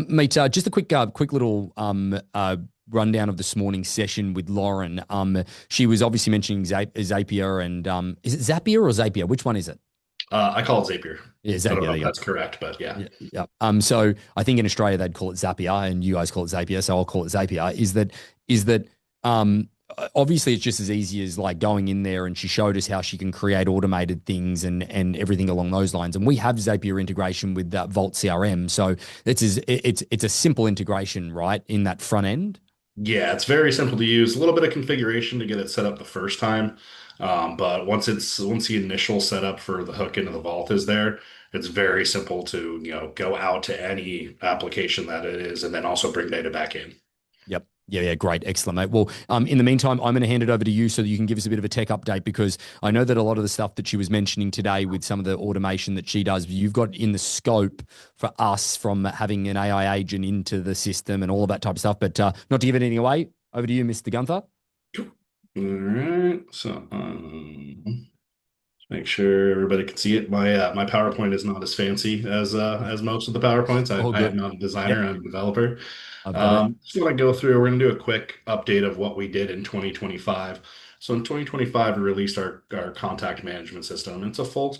Mate, just a quick little rundown of this morning's session with Lauren. She was obviously mentioning Zapier and is it Zapier or Zapier? Which one is it? I call it Zapier. Yeah, I don't Zapier. know There if you go. that's correct, but yeah. Yeah, yeah. So I think in Australia they'd call it Zapier, and you guys call it Zapier, so I'll call it Zapier. Is that obviously it's just as easy as like going in there, and she showed us how she can create automated things and everything along those lines. And we have Zapier integration with that Vault CRM, so it's a simple integration, right, in that front end. Yeah, it's very simple to use. A little bit of configuration to get it set up the first time. But once the initial setup for the hook into the vault is there, it's very simple to, go out to any application that it is and then also bring data back in. Yep. Yeah, yeah, great. Excellent, mate. Well, in the meantime, I'm going to hand it over to you so that you can give us a bit of a tech update because I know that a lot of the stuff that she was mentioning today with some of the automation that she does, you've got in the scope for us from having an AI agent into the system and all of that type of stuff. But not to give anything away, over to you, Mr. Gunther. All right. So, make sure everybody can see it. My PowerPoint is not as fancy as most of the PowerPoints. All I am good. not a designer, Yep, I'm a developer. I've got it. Just want to go through, we're going to do a quick update of what we did in 2025. So in 2025, we released our contact management system. It's a full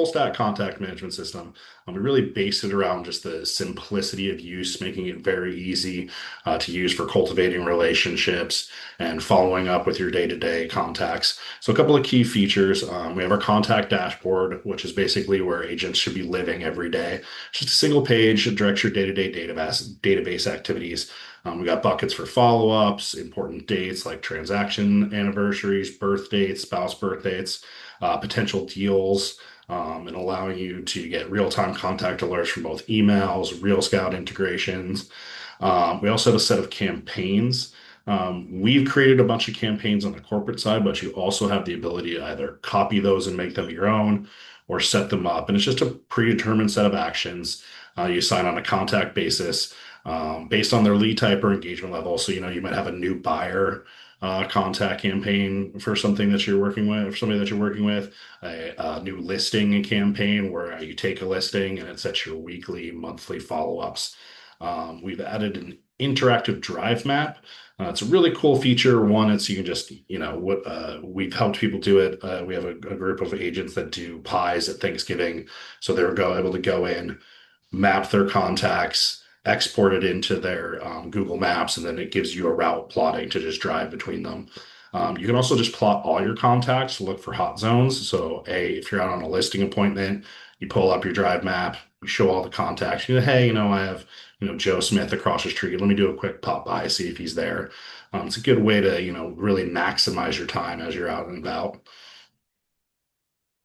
stack contact management system. We really base it around just the simplicity of use, making it very easy to use for cultivating relationships and following up with your day-to-day contacts. So a couple of key features. We have our contact dashboard, which is basically where agents should be living every day. It's just a single page that directs your day-to-day database activities. We got buckets for follow-ups, important dates like transaction anniversaries, birth dates, spouse birth dates, potential deals, and allowing you to get real-time contact alerts from both emails, Real Scout integrations. We also have a set of campaigns. We've created a bunch of campaigns on the corporate side, but you also have the ability to either copy those and make them your own or set them up. And it's just a predetermined set of actions. You sign on a contact basis based on their lead type or engagement level. So, you might have a new buyer contact campaign for something that you're working with, or somebody that you're working with, a new listing campaign where you take a listing and it sets your weekly, monthly follow-ups. We've added an interactive drive map. It's a really cool feature. One, it's you can just, what we've helped people do it. We have a group of agents that do pies at Thanksgiving. So able to go in, map their contacts, export it into their Google Maps, and then it gives you a route plotting to just drive between them. You can also just plot all your contacts to look for hot zones. So, if you're out on a listing appointment, you pull up your drive map, you show all the contacts. Hey, I have, Joe Smith across the street. Let me do a quick pop by, see if he's there. It's a good way to, really maximize your time as you're out and about.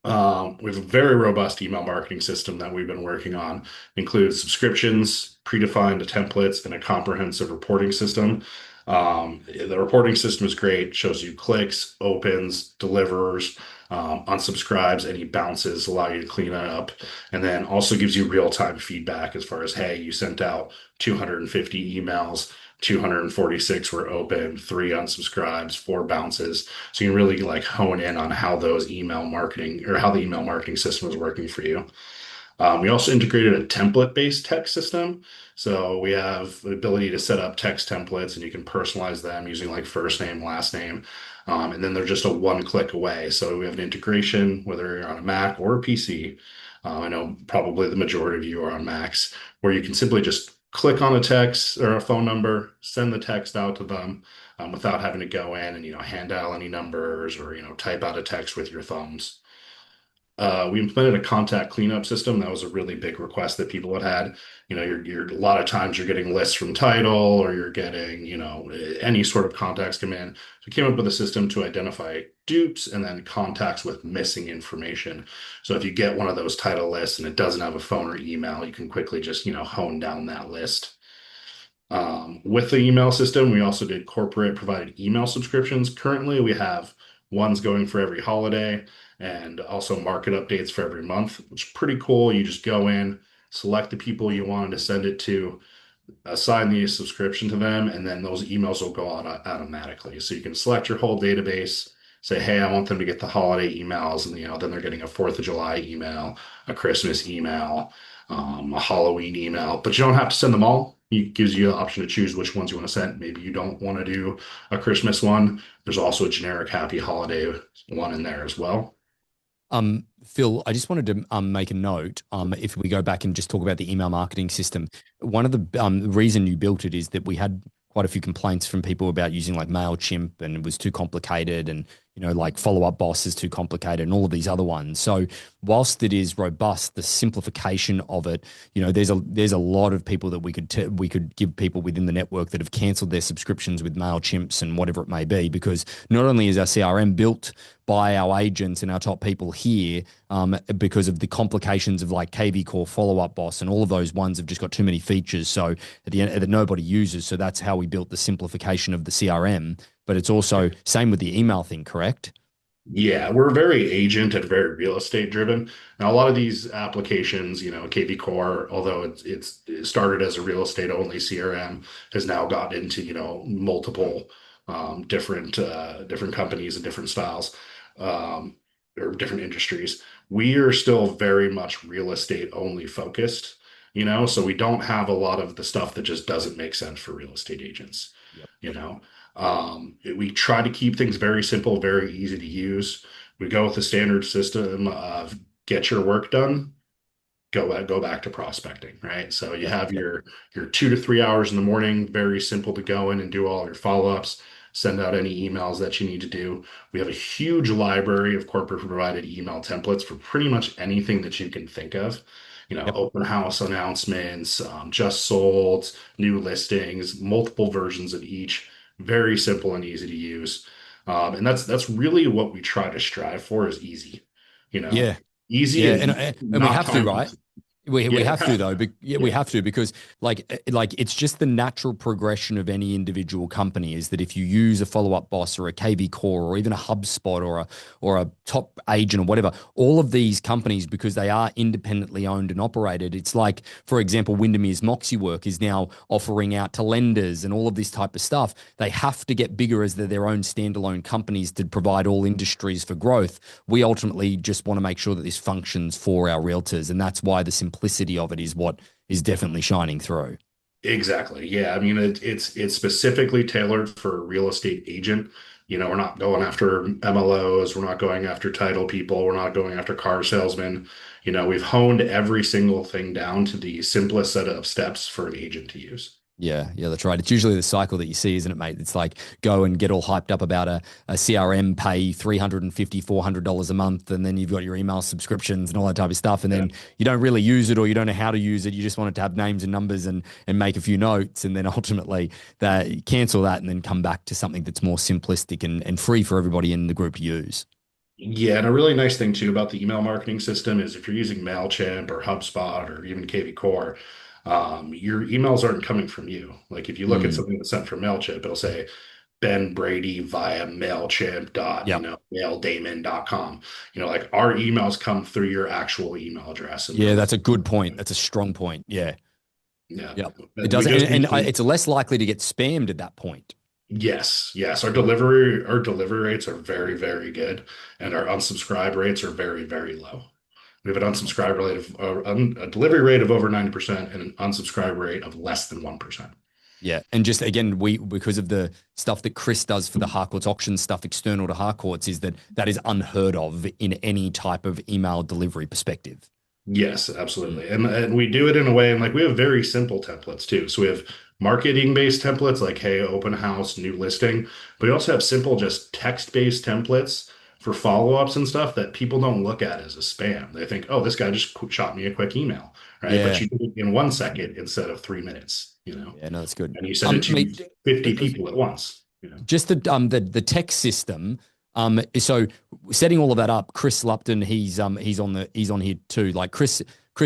We have a very robust email marketing system that we've been working on. Includes subscriptions, predefined templates, and a comprehensive reporting system. The reporting system is great. Shows you clicks, opens, delivers, unsubscribes, any bounces, allow you to clean it up, and then also gives you real-time feedback as far as, hey, you sent out 250 emails. 246 were open, three unsubscribes, four bounces. So you can really like hone in on how those email marketing or how the email marketing system is working for you. We also integrated a template-based text system. So we have the ability to set up text templates and you can personalize them using like first name, last name. And then they're just a one click away. So we have an integration, whether you're on a Mac or a PC. I know probably the majority of you are on Macs, where you can simply just click on a text or a phone number, send the text out to them without having to go in and, hand dial any numbers or, type out a text with your thumbs. We implemented a contact cleanup system. That was a really big request that people had had. A lot of times you're getting lists from title or you're getting, any sort of contacts come in. So we came up with a system to identify dupes and then contacts with missing information. So if you get one of those title lists and it doesn't have a phone or email, you can quickly just, hone down that list. With the email system, we also did corporate provided email subscriptions. Currently, we have ones going for every holiday and also market updates for every month, which is pretty cool. You just go in, select the people you wanted to send it to, assign the subscription to them, and then those emails will go out automatically. So you can select your whole database, say, hey, I want them to get the holiday emails, and then they're getting a 4th of July email, a Christmas email. a Halloween email, but you don't have to send them all. It gives you an option to choose which ones you want to send. Maybe you don't want to do a Christmas one. There's also a generic happy holiday one in there as well. Phil, I just wanted to make a note. If we go back and just talk about the email marketing system, one of the reason you built it is that we had quite a few complaints from people about using like Mailchimp and it was too complicated, and like Follow Up Boss is too complicated, and all of these other ones. So whilst it is robust, the simplification of it, there's a lot of people that we could give people within the network that have cancelled their subscriptions with Mailchimps and whatever it may be, because not only is our CRM built by our agents and our top people here, because of the complications of like KV Core, Follow Up Boss, and all of those ones have just got too many features. So at the end that nobody uses. So that's how we built the simplification of the CRM. But it's also same with the email thing, correct? Yeah, we're very agent and very real estate driven. Now, a lot of these applications, KB Core, although it started as a real estate only CRM, has now got into, multiple different companies and different styles, um, or different industries. We are still very much real estate only focused, so we don't have a lot of the stuff that just doesn't make sense for real estate agents, Yep. you know. We try to keep things very simple, very easy to use. We go with the standard system of get your work done, go back to prospecting, right? So you Yep. have Yep. your 2 to 3 hours in the morning, very simple to go in and do all your follow-ups, send out any emails that you need to do. We have a huge library of corporate provided email templates for pretty much anything that you can think of. Yep. Open house announcements, just sold, new listings, multiple versions of each. Very simple and easy to use. And that's really what we try to strive for is easy. You know, Yeah. easy Yeah, and and and we not have to, time right? consuming. We Yeah, have to though, but yeah, we yeah, have to because like it's just the natural progression of any individual company is that if you use a Follow Up Boss or a KV Core or even a HubSpot or a top agent or whatever, all of these companies, because they are independently owned and operated, it's like, for example, Windermere's Moxie Work is now offering out to lenders and all of this type of stuff. They have to get bigger as they're their own standalone companies to provide all industries for growth. We ultimately just want to make sure that this functions for our realtors, and that's why the simplicity of it is what is definitely shining through. exactly. Yeah, I mean it's specifically tailored for a real estate agent. We're not going after MLOs, we're not going after title people, we're not going after car salesmen. We've honed every single thing down to the simplest set of steps for an agent to use. Yeah, yeah, that's right. It's usually the cycle that you see, isn't it, mate? It's like go and get all hyped up about a CRM, pay $350, $400 a month, and then you've got your email subscriptions and all that type of stuff. And Yeah. then you don't really use it or you don't know how to use it. You just want it to have names and numbers and make a few notes. And then ultimately that cancel that and then come back to something that's more simplistic and free for everybody in the group to use. Yeah, and a really nice thing too about the email marketing system is if you're using MailChimp or HubSpot or even KV Core, your emails aren't coming from you. Like if you look at Mm, something that's sent from MailChimp, it'll say Ben Brady via MailChimp dot, yep. maildamon.com. Like our emails come through your actual email address and Yeah, come that's a good from point. you. That's a strong point. Yeah. Yeah. Yep. It And we does. just recently, It's less likely to get spammed at that point. yes, yes, our delivery rates are very, very good, and our unsubscribe rates are very, very low. We have an unsubscribe rate of a delivery rate of over 90% and an unsubscribe rate of less than 1%. Yeah, and just again, we because of the stuff that Chris does for the Harcourts auction stuff external to Harcourts is that is unheard of in any type of email delivery perspective. Yes, Mm. absolutely. And we do it in a way, and like we have very simple templates too. So we have marketing based templates like, hey, open house, new listing, but we also have simple, just text based templates for follow ups and stuff that people don't look at as a spam. They think, oh, this guy just shot me a quick email, right? But Yeah, you do it in 1 second instead of 3 minutes, yeah, no, that's good. and you send it to Mate, 50 people at once. just the tech system. So setting all of that up, Chris Lupton, he's on here too. Like Chris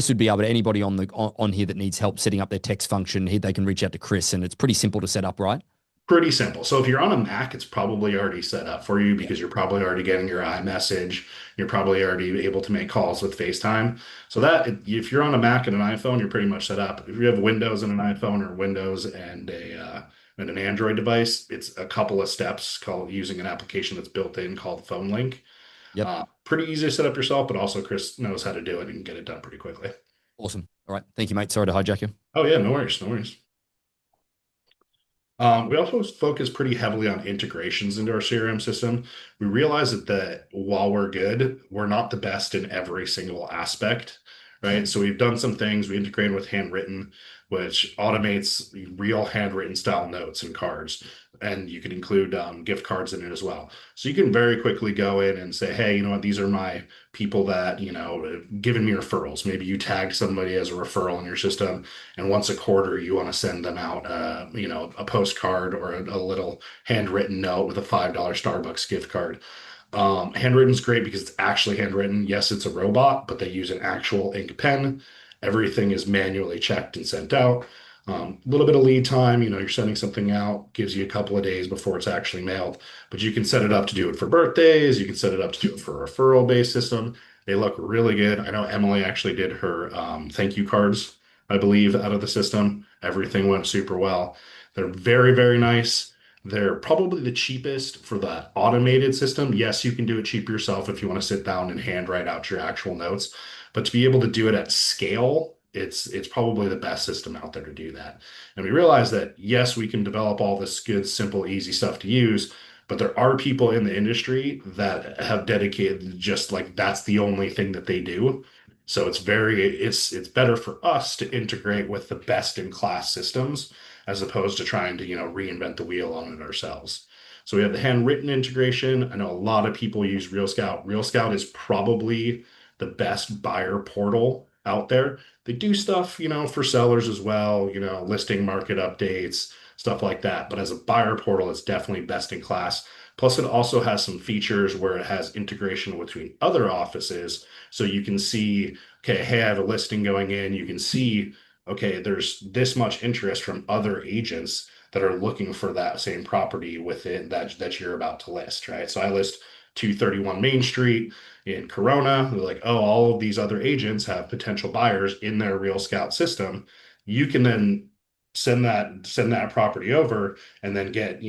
would be able to anybody on here that needs help setting up their text function, they can reach out to Chris, and it's pretty simple to set up, right? Pretty simple. So if you're on a Mac, it's probably already set up for you Yeah. because you're probably already getting your iMessage. You're probably already able to make calls with FaceTime. So that if you're on a Mac and an iPhone, you're pretty much set up. If you have Windows and an iPhone or Windows and an Android device, it's a couple of steps called using an application that's built in called Phone Link. Yep. Pretty easy to set up yourself, but also Chris knows how to do it and get it done pretty quickly. Awesome. All right. Thank you, mate. Sorry to hijack you. Oh yeah, no worries, no worries. We also focus pretty heavily on integrations into our CRM system. We realize that while we're good, we're not the best in every single aspect, right? So we've done some things. We integrate with handwritten, which automates real handwritten style notes and cards. And you can include gift cards in it as well. So you can very quickly go in and say, hey, you know what, these are my people that, have given me referrals. Maybe you tagged somebody as a referral in your system and once a quarter you want to send them out a postcard or a little handwritten note with a $5 Starbucks gift card. Handwritten is great because it's actually handwritten. Yes, it's a robot, but they use an actual ink pen. Everything is manually checked and sent out. A little bit of lead time, you're sending something out, gives you a couple of days before it's actually mailed, but you can set it up to do it for birthdays. You can set it up to do it for a referral-based system. They look really good. I know Emily actually did her thank you cards, I believe, out of the system. Everything went super well. They're very, very nice. They're probably the cheapest for the automated system. Yes, you can do it cheap yourself if you want to sit down and hand write out your actual notes, but to be able to do it at scale, it's probably the best system out there to do that. And we realize that yes, we can develop all this good, simple, easy stuff to use, but there are people in the industry that have dedicated just like that's the only thing that they do. So it's better for us to integrate with the best in class systems as opposed to trying to, reinvent the wheel on it ourselves. So we have the handwritten integration. I know a lot of people use Real Scout. Real Scout is probably the best buyer portal out there. They do stuff, for sellers as well, listing market updates, stuff like that. But as a buyer portal, it's definitely best in class. Plus, it also has some features where it has integration between other offices. So you can see, okay, hey, I have a listing going in. You can see, okay, there's this much interest from other agents that are looking for that same property within that you're about to list, right? So I list 231 Main Street in Corona. They're like, oh, all of these other agents have potential buyers in their Real Scout system. You can then send that property over and then get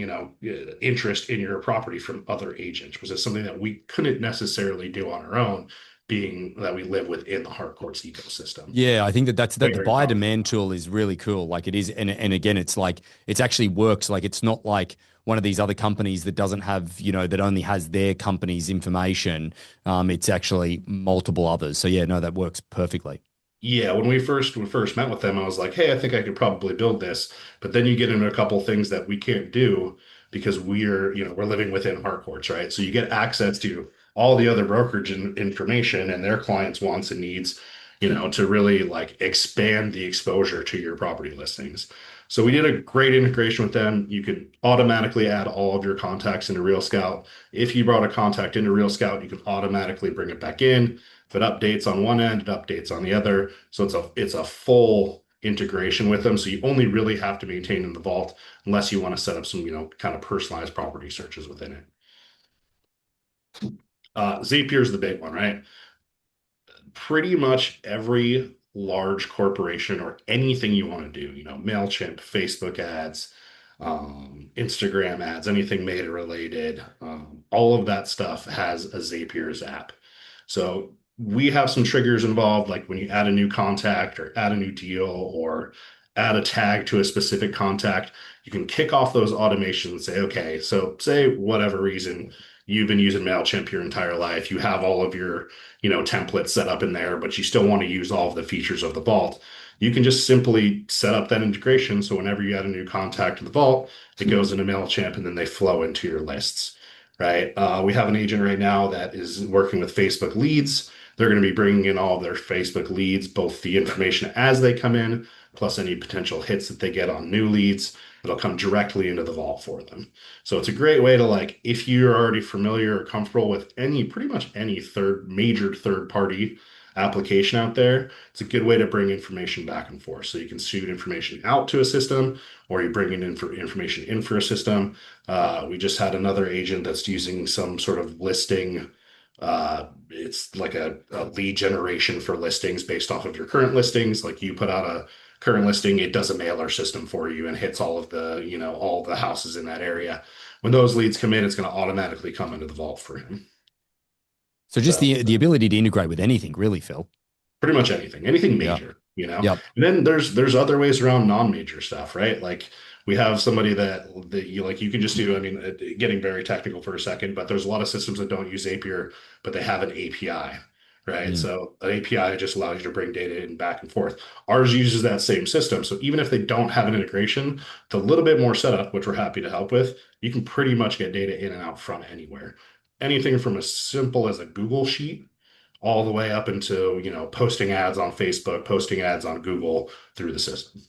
interest in your property from other agents, which is something that we couldn't necessarily do on our own, being that we live within the Harcourts ecosystem. Yeah, I think that the Very buyer powerful. demand tool is really cool. Like it is, and again, it's like it's actually works. Like it's not like one of these other companies that doesn't have, that only has their company's information. It's actually multiple others. So yeah, no, that works perfectly. Yeah, when we first met with them, I was like, "Hey, I think I could probably build this." But then you get into a couple things that we can't do because we're living within Harcourts, right? So you get access to all the other brokerage information and their clients' wants and needs, to really like expand the exposure to your property listings. So we did a great integration with them. You could automatically add all of your contacts into Real Scout. If you brought a contact into Real Scout, you can automatically bring it back in. If it updates on one end, it updates on the other. So it's a full integration with them. So you only really have to maintain in the vault unless you want to set up some, kind of personalized property searches within it. Zapier is the big one, right? Pretty much every large corporation or anything you want to do, MailChimp, Facebook ads, Instagram ads, anything meta related, all of that stuff has a Zapier's app. So we have some triggers involved, like when you add a new contact or add a new deal or add a tag to a specific contact, you can kick off those automations and say, okay, so say whatever reason you've been using MailChimp your entire life, you have all of your, templates set up in there, but you still want to use all of the features of the vault. You can just simply set up that integration. So whenever you add a new contact to the vault, it goes into MailChimp and then they flow into your lists, right? We have an agent right now that is working with Facebook leads. They're going to be bringing in all of their Facebook leads, both the information as they come in, plus any potential hits that they get on new leads. It'll come directly into the vault for them. So it's a great way to like, if you're already familiar or comfortable with pretty much any major third party application out there, it's a good way to bring information back and forth. So you can shoot information out to a system or you bring in information in for a system. We just had another agent that's using some sort of listing. It's like a lead generation for listings based off of your current listings. Like you put out a current listing, it does a mailer system for you and hits all of all the houses in that area. When those leads come in, it's going to automatically come into the vault for him. So just So the ability to integrate with anything, really, Phil. pretty much anything Yeah. major. you know. Yep. And then there's other ways around non-major stuff, right? Like we have somebody that you like you can just do, I mean, getting very technical for a second, but there's a lot of systems that don't use Zapier, but they have an API, right? Mm. So an API just allows you to bring data in back and forth. Ours uses that same system. So even if they don't have an integration, with a little bit more setup, which we're happy to help with, you can pretty much get data in and out front anywhere. Anything from as simple as a Google sheet all the way up into, posting ads on Facebook, posting ads on Google through the system.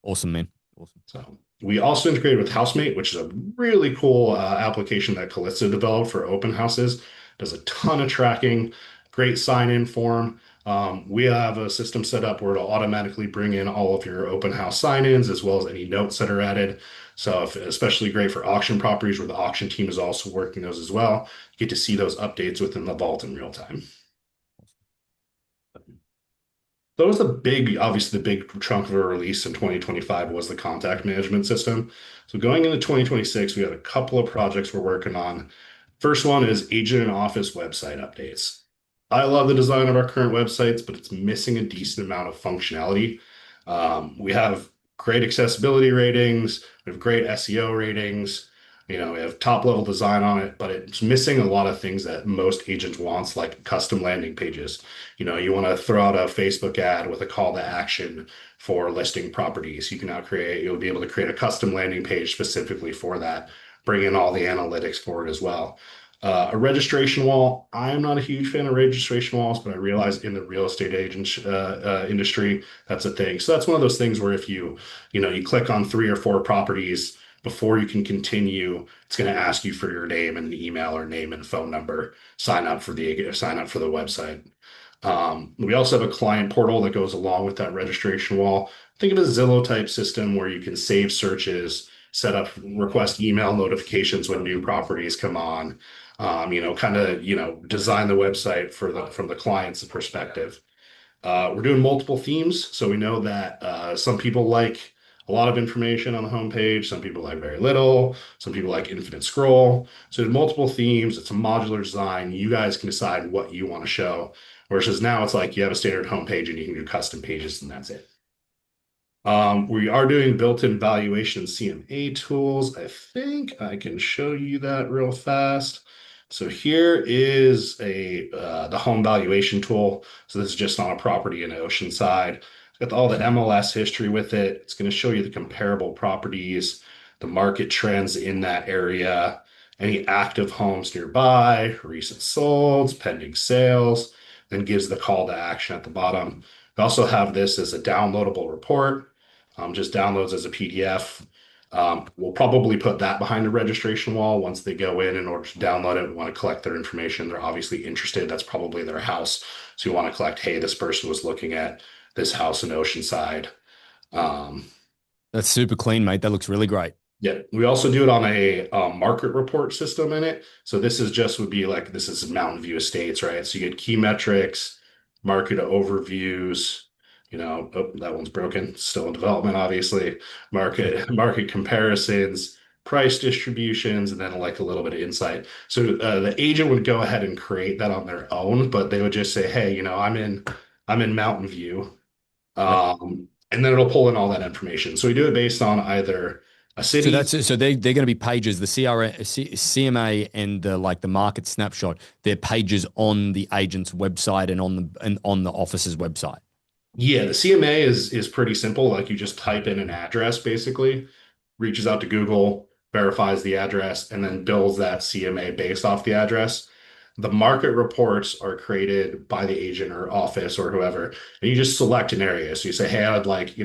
Awesome, man. Awesome. So we also integrated with Housemate, which is a really cool application that Callisto developed for open houses. Does a ton of tracking, great sign-in form. We have a system set up where it'll automatically bring in all of your open house sign-ins as well as any notes that are added. So especially great for auction properties where the auction team is also working those as well. You get to see those updates within the vault in real time. That was obviously the big chunk of a release in 2025 was the contact management system. So going into 2026, we have a couple of projects we're working on. First one is agent and office website updates. I love the design of our current websites, but it's missing a decent amount of functionality. We have great accessibility ratings, we have great SEO ratings, we have top level design on it, but it's missing a lot of things that most agents wants, like custom landing pages. You want to throw out a Facebook ad with a call to action for listing properties. You'll be able to create a custom landing page specifically for that, bring in all the analytics for it as well. A registration wall. I'm not a huge fan of registration walls, but I realize in the real estate agent industry, that's a thing. So that's one of those things where if you click on 3 or 4 properties before you can continue, it's going to ask you for your name and email or name and phone number. Sign up for the website. We also have a client portal that goes along with that registration wall. Think of a Zillow type system where you can save searches, set up request email notifications when new properties come on, design the website from the client's perspective. We're doing multiple themes, so we know that some people like a lot of information on the homepage, some people like very little, some people like infinite scroll. So there's multiple themes. It's a modular design. You guys can decide what you want to show. Versus now it's like you have a standard homepage and you can do custom pages and that's it. We are doing built-in valuation CMA tools. I think I can show you that real fast. So here is the home valuation tool. So this is just on a property in Oceanside. It's got all the MLS history with it. It's going to show you the comparable properties, the market trends in that area, any active homes nearby, recent solds, pending sales, then gives the call to action at the bottom. We also have this as a downloadable report, just downloads as a PDF. We'll probably put that behind the registration wall once they go in order to download it. We want to collect their information. They're obviously interested. That's probably their house. So you want to collect, hey, this person was looking at this house in Oceanside. Um, That's super clean, mate. That looks really great. yeah, we also do it on a market report system in it. So this is just would be like this is Mountain View Estates, right? So you get key metrics, market overviews. Oh, that one's broken. Still in development, obviously. Market comparisons, price distributions, and then like a little bit of insight. So the agent would go ahead and create that on their own, but they would just say, "Hey, I'm in Mountain View." Yep. And then it'll pull in all that information. So we do it based on either a So city. that's so they're going to be pages. The CMA and the market snapshot. They're pages on the agent's website and on the office's website. Yeah, the CMA is pretty simple. Like you just type in an address basically, reaches out to Google, verifies the address, and then builds that CMA based off the address. The market reports are created by the agent or office or whoever, and you just select an area. So you say, hey, I'd like,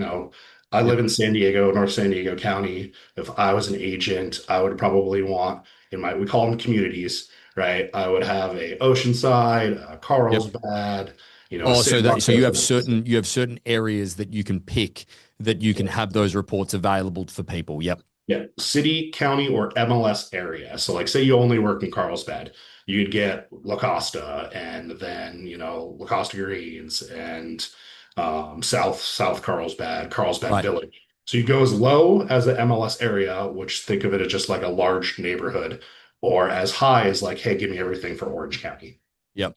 I live Yep. in San Diego, North San Diego County. If I was an agent, I would probably want we call them communities, right? I would have a Oceanside, a Yep. Carlsbad, a Oh, San so you Marcos. have certain areas that you can pick that you can have those reports available for people. Yep. Yeah, city, county, or MLS area. So, like, say you only work in Carlsbad, you'd get La Costa, and then La Costa Greens, and South Carlsbad, Carlsbad Right. Village. So you go as low as the MLS area, which think of it as just like a large neighborhood, or as high as like, hey, give me everything for Orange County. Yep.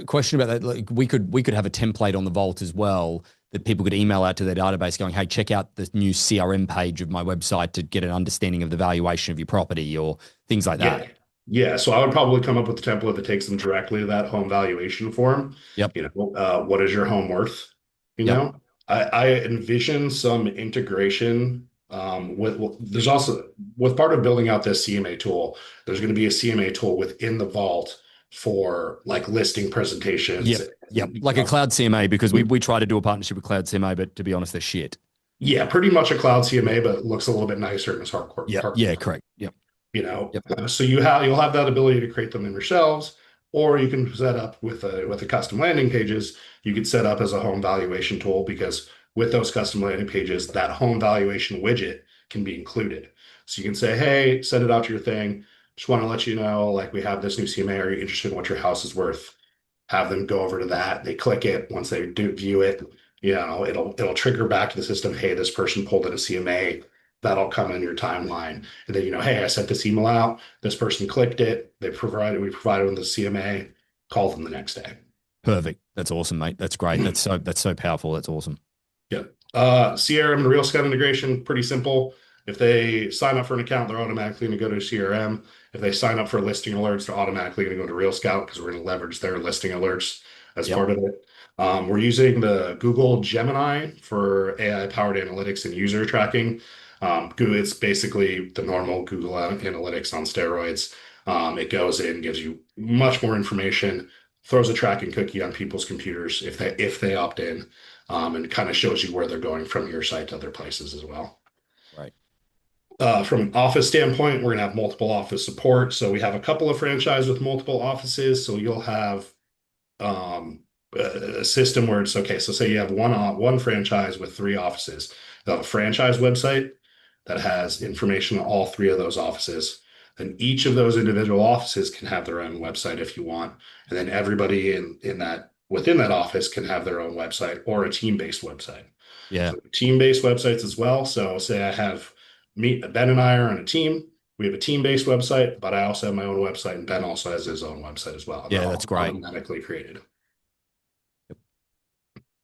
Question about that. Like we could have a template on the Vault as well that people could email out to their database going, hey, check out the new CRM page of my website to get an understanding of the valuation of your property or things like that. Yeah. Yeah. So I would probably come up with a template that takes them directly to that home valuation form. Yep. What is your home worth? You Yep. know, I envision some integration there's also, with part of building out this CMA tool, there's going to be a CMA tool within the vault for like listing presentations. Yep. Yep. Like a cloud CMA because we try to do a partnership with cloud CMA, but to be honest, they're shit. Yeah, pretty much a cloud CMA, but it looks a little bit nicer in its Yep. Yeah. Correct. Yep. you know. Yep. So you'll have that ability to create them in yourselves, or you can set up with the custom landing pages. You could set up as a home valuation tool because with those custom landing pages, that home valuation widget can be included. So you can say, hey, send it out to your thing. Just want to let you know, like we have this new CMA. Are you interested in what your house is worth? Have them go over to that. They click it. Once they do view it, it'll trigger back to the system. Hey, this person pulled in a CMA. That'll come in your timeline, and then hey, I sent this email out. This person clicked it. We provided them the CMA. Call them the next day. Perfect. That's awesome, mate. That's great. That's so powerful. That's awesome. Yeah. CRM and Real Scout integration, pretty simple. If they sign up for an account, they're automatically going to go to CRM. If they sign up for listing alerts, they're automatically going to go to Real Scout because we're going to leverage their listing alerts as Yep. part of it. We're using the Google Gemini for AI-powered analytics and user tracking. It's basically the normal Google Analytics on steroids. It goes in, gives you much more information, throws a tracking cookie on people's computers if they opt in, and kind of shows you where they're going from your site to other places as well. Right. From an office standpoint, we're going to have multiple office support. So we have a couple of franchises with multiple offices. So you'll have a system where it's okay. So say you have one franchise with three offices. You'll have a franchise website that has information on all three of those offices. Then each of those individual offices can have their own website if you want, and then everybody in that within that office can have their own website or a team-based website. Yeah. So team-based websites as well. So say I have Ben and I are on a team. We have a team-based website, but I also have my own website, and Ben also has his own website as well. And they're Yeah. all That's great. automatically created.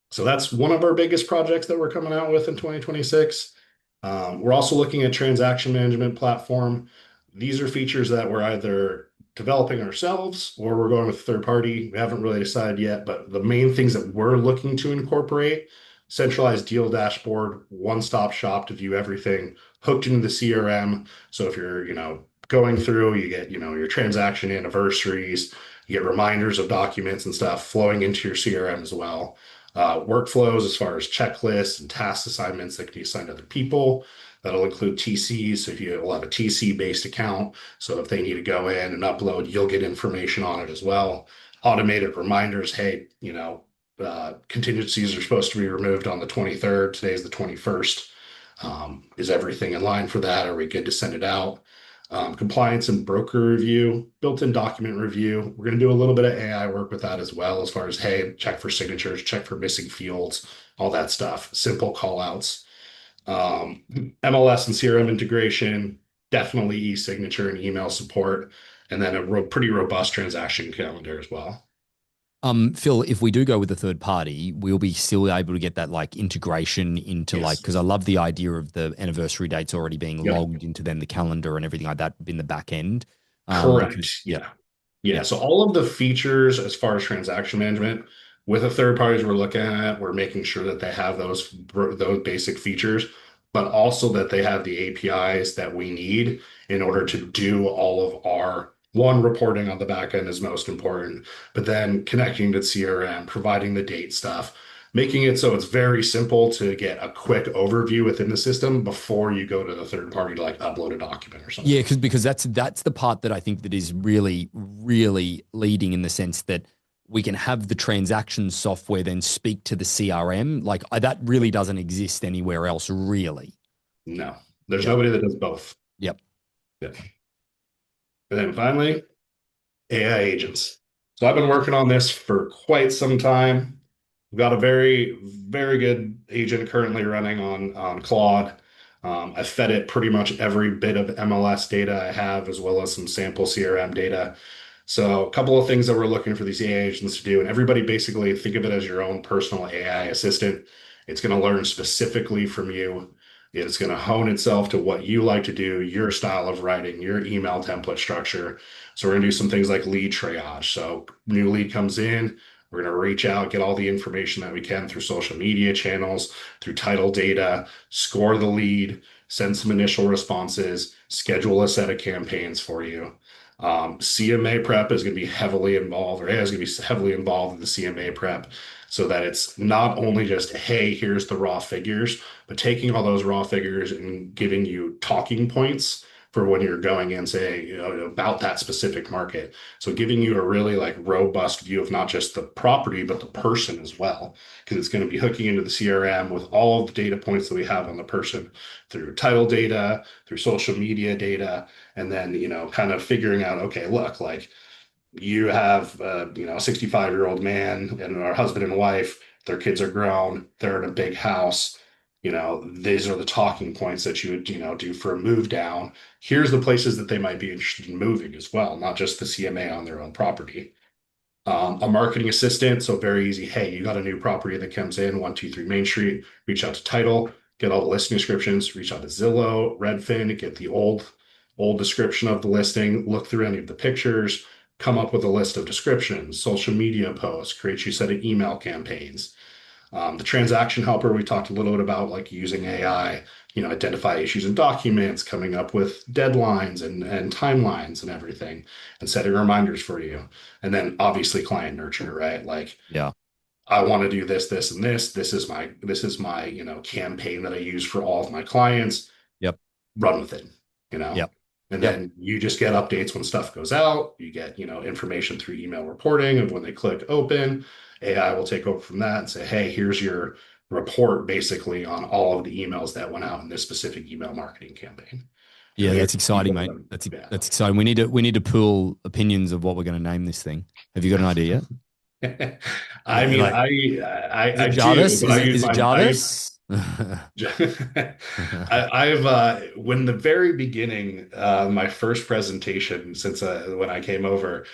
So that's one of our biggest projects that we're coming out with in 2026. We're also looking at transaction management platform. These are features that we're either developing ourselves or we're going with third party. We haven't really decided yet, but the main things that we're looking to incorporate: centralized deal dashboard, one-stop shop to view everything, hooked into the CRM. So if you're, going through, you get, your transaction anniversaries, you get reminders of documents and stuff flowing into your CRM as well. Workflows as far as checklists and task assignments that can be assigned to other people. That'll include TCs. So if you will have a TC based account, so if they need to go in and upload, you'll get information on it as well. Automated reminders. Hey, contingencies are supposed to be removed on the 23rd. Today's the 21st. Is everything in line for that? Are we good to send it out? Compliance and broker review, built-in document review. We're going to do a little bit of AI work with that as well, as far as, hey, check for signatures, check for missing fields, all that stuff. Simple call outs. MLS and CRM integration, definitely e-signature and email support, and then a pretty robust transaction calendar as well. Phil, if we do go with a third party, we'll be still able to get that like integration into Yes. because I love the idea of the anniversary dates already being Yep. logged into then the calendar and everything like that in the back end. Because Correct. yeah, Yeah. Yeah. yeah, So all of the features as far as transaction management with the third parties we're looking at, we're making sure that they have those basic features, but also that they have the APIs that we need in order to do all of our one reporting on the back end is most important, but then connecting to CRM, providing the date stuff, making it so it's very simple to get a quick overview within the system before you go to the third party to like upload a document or something. yeah, because that's the part that I think that is really really leading in the sense that we can have the transaction software then speak to the CRM like that really doesn't exist anywhere else really. No, there's Yep. nobody that does both. Yep. Yeah. And then finally, AI agents. So I've been working on this for quite some time. We've got a very, very good agent currently running on Claude. I fed it pretty much every bit of MLS data I have, as well as some sample CRM data. So a couple of things that we're looking for these AI agents to do, and everybody basically think of it as your own personal AI assistant. It's going to learn specifically from you. It's going to hone itself to what you like to do, your style of writing, your email template structure. So we're going to do some things like lead triage. So new lead comes in, we're going to reach out, get all the information that we can through social media channels, through title data, score the lead, send some initial responses, schedule a set of campaigns for you. CMA prep is going to be heavily involved, or AI is going to be heavily involved in the CMA prep so that it's not only just, hey, here's the raw figures, but taking all those raw figures and giving you talking points for when you're going and say, about that specific market. So giving you a really like robust view of not just the property, but the person as well, because it's going to be hooking into the CRM with all of the data points that we have on the person through title data, through social media data, and then, kind of figuring out, okay, look, like you have, a 65-year-old man and our husband and wife, their kids are grown, they're in a big house. These are the talking points that you would, do for a move down. Here's the places that they might be interested in moving as well, not just the CMA on their own property. A marketing assistant, so very easy. Hey, you got a new property that comes in, 123 Main Street, reach out to title, get all the listing descriptions, reach out to Zillow, Redfin, get the old description of the listing, look through any of the pictures, come up with a list of descriptions, social media posts, create you a set of email campaigns. The transaction helper, we talked a little bit about like using AI, identify issues in documents, coming up with deadlines and timelines and everything, and setting reminders for you. And then obviously client nurture, right? Like Yeah. I want to do this, this, and this. This is my, campaign that I use for all of my clients. Yep. Run with it, you know. Yep. And Yep. then you just get updates when stuff goes out. You get, information through email reporting of when they click open. AI will take over from that and say, hey, here's your report basically on all of the emails that went out in this specific email marketing campaign. And Yeah, here's that's the exciting, people mate. that, yeah. That's exciting. We need to pool opinions of what we're going to name this thing. Have you got an idea I yet? mean, Like, is I it do, Jarvis? but Is I it use is it my I use Jarvis? I've when the very beginning, my first presentation since when I came over,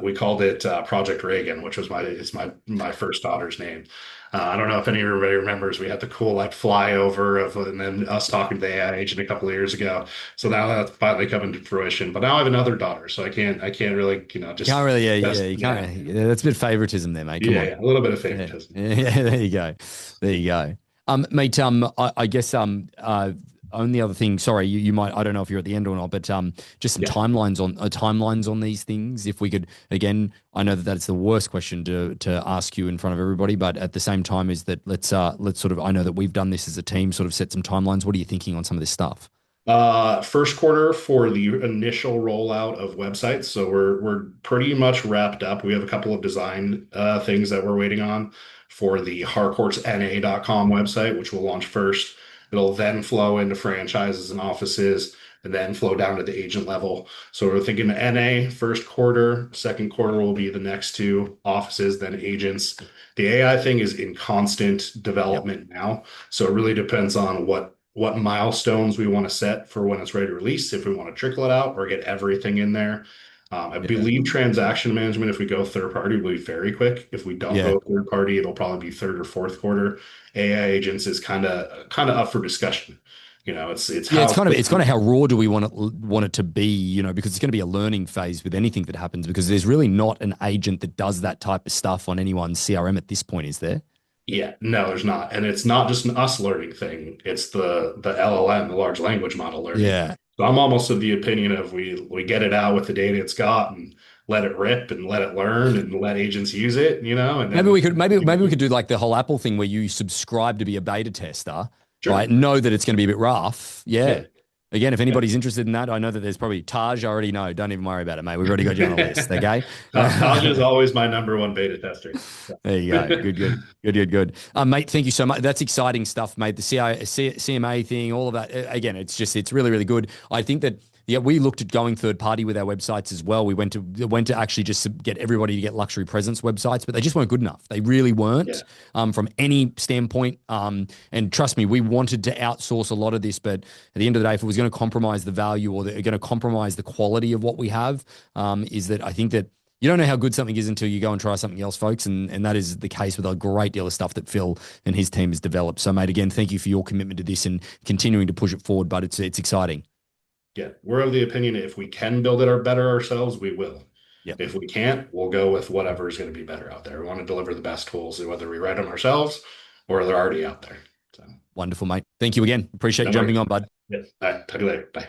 we called it Project Reagan, which was my first daughter's name. I don't know if anybody remembers. We had the cool like flyover of, and then us talking to the AI agent a couple of years ago. So now that's finally coming to fruition. But now I have another daughter, so I can't really, You just can't really, just you yeah, can't. Yeah, that's a bit of favoritism there, mate. Come yeah, on. yeah, a little bit of Yeah, favoritism. yeah, there you go, there you go. Mate, I guess only other thing. Sorry, you might. I don't know if you're at the end or not, but just some Yeah. timelines on these things. If we could, again, I know that that's the worst question to ask you in front of everybody, but at the same time, is that let's sort of. I know that we've done this as a team, sort of set some timelines. What are you thinking on some of this stuff? First quarter for the initial rollout of websites. So we're pretty much wrapped up. We have a couple of design things that we're waiting on for the harcourtsna.com website, which will launch first. It'll then flow into franchises and offices and then flow down to the agent level. So we're thinking NA first quarter, second quarter will be the next two offices, then agents. The AI thing is in constant Yep. development now. So it really depends on what milestones we want to set for when it's ready to release, if we want to trickle it out or get everything in there. I Yeah. believe transaction management, if we go third party, will be very quick. If we don't Yeah. go third party, it'll probably be third or fourth quarter. AI agents is kind of up for discussion. It's Yeah, how it's kind quickly. of how raw do we want it to be, because it's going to be a learning phase with anything that happens because there's really not an agent that does that type of stuff on anyone's CRM at this point, is there? Yeah, no, there's not. And it's not just an us learning thing. It's the LLM, the large language model learning. Yeah. So I'm almost of the opinion of we get it out with the data it's got and let it rip and let it learn and let agents use it, and Maybe then we could do like the whole Apple thing where you subscribe to be a beta tester, right? sure. Know that it's going to be a bit rough. Yeah. Yeah. Again, if Yeah. anybody's interested in that, I know that there's probably Taj. I already know. Don't even worry about it, mate. We've already got you on a list. Okay. Taj is always my number one beta tester. There you go. Good, good, good, good, good. Mate, thank you so much. That's exciting stuff, mate. The CMA thing, all of that. Again, it's really, really good. I think that yeah, we looked at going third party with our websites as well. We went to actually just to get everybody to get luxury presence websites, but they just weren't good enough. They really Yeah. weren't from any standpoint. And trust me, we wanted to outsource a lot of this, but at the end of the day, if it was going to compromise the value or going to compromise the quality of what we have, is that I think that you don't know how good something is until you go and try something else, folks. And that is the case with a great deal of stuff that Phil and his team has developed. So, mate, again, thank you for your commitment to this and continuing to push it forward. But it's exciting. Yeah. We're of the opinion if we can build it or better ourselves, we will. Yep. If we can't, we'll go with whatever is going to be better out there. We want to deliver the best tools, whether we write them ourselves or they're already out there. So, Wonderful, mate. Thank you again. Appreciate you no jumping worries. on, bud. Yeah. All right. Talk to you later. Bye.